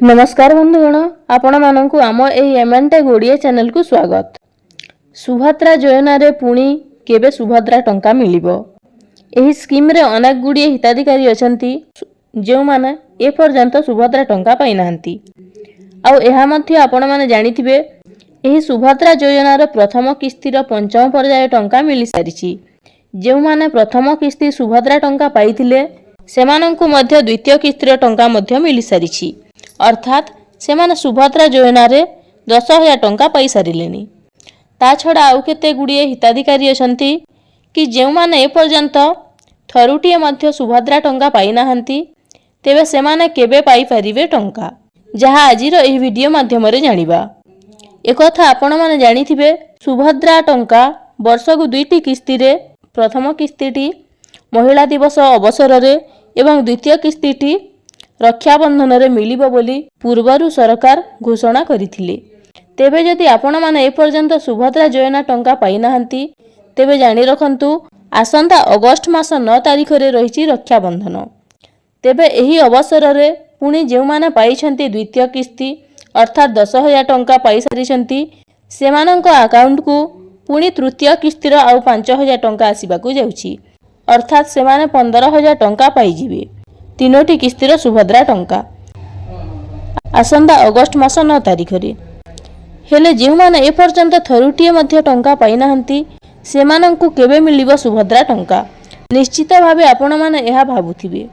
नमस्कार बंधुगण, आपण मानक आम एमएनटेक ओडिया चैनल को स्वागत। सुभद्रा योजना रे पुणी केबे सुभद्रा टंका मिलिबो। एही स्कीम रे अनेक गुड़िए हिताधिकारी अछंती जो माने ए पर्यंत सुभद्रा टंका पाई नाहंती। आउ एहा मध्य आपण माने जानिथिबे एही सुभद्रा योजना रे प्रथम किस्ती रो पंचम पर्याय टंका मिली सारिछि। जो माने प्रथम किस्ती सुभद्रा टंका पाइथिले सेमानंकु मध्य द्वितीय किस्ती रो टंका मध्य मिली सारिछि। अर्थात सेमाने सुभद्रा योजना रे 10,000 टंका पाई सारिलेनी। ता छड़ा आउ केते गुड़िए हिताधिकारी अछंती कि जे माने ए पर्यंत थरुटिए मध्य सुभद्रा टंका पाई नाहंती तेबे सेमाने केबे पाई परिबे टंका, जहा आजिर एही वीडियो माध्यम रे जानिबा। एकथा आपण माने जानिथिबे सुभद्रा टंका वर्षकु दुईटी किस्ती रे प्रथम किस्तीटी महिला दिवस अवसर रे एवं द्वितीय किस्तीटी रक्षाबंधन रे मिलिबो बोली पूर्वरु सरकार घोषणा करिथिले। तेबे जदि आपण माने ए पर्यंत सुभद्रा योजना टंका पाई नाहंती तेबे जानि रखंतु आसंता अगस्त मास 9 तारिख रे रहिछि रक्षाबंधन। तेबे एही अवसर रे पुणी जे माने पाइछंती द्वितीय किस्ती अर्थात 10,000 टंका पाई सारिछंती सेमानंक अकाउंट को पुणी तृतीय किस्ती रो आउ 5,000 टंका आसीबाकू जाउछि। अर्थात सेमाने 15,000 टंका पाई जिवे। तीनोटी किस्तीर सुभद्रा टंका आसंता अगस्त मास 9 तारिख रे। हेले जे माने ए पर्यंत थरुटिए मध्य टंका पाई नाहंती सेमानंकु केबे मिलिबो सुभद्रा टंका, निश्चित भावे आपण माने एहा भाबुथिबे।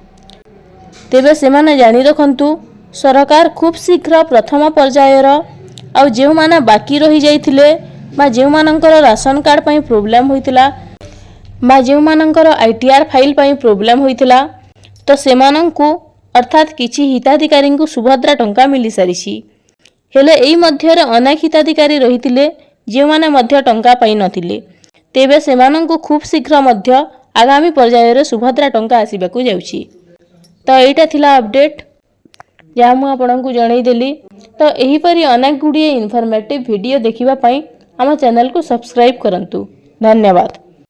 तेबे सेमाने जानि रखंतु सरकार खूब शीघ्र प्रथम पर्यायर आउ जे माने बाकी रही जाइथिले बा जे मानकर राशन कार्ड पई प्रॉब्लम होइतिला बा जे मानकर आईटीआर फाइल पई प्रॉब्लम होइतिला तो सेमानंकु अर्थात किछि हिताधिकारी को सुभद्रा टंका मिली सारिछि। हेले एई मध्य रे अनेक हिताधिकारी रहितिले जे माने मध्य टंका पाई नथिले। तेबे सेमानंकु खूब शीघ्र मध्य आगामी पर्याय रे सुभद्रा टंका आसीबाकू जाउछि। तो एटा थिला अपडेट या मु आपनकु जणै देली। तो एही परि अनेक गुडिए इन्फॉर्मेटिव वीडियो देखिबा पई हम चैनल को सब्सक्राइब करंतु। धन्यवाद।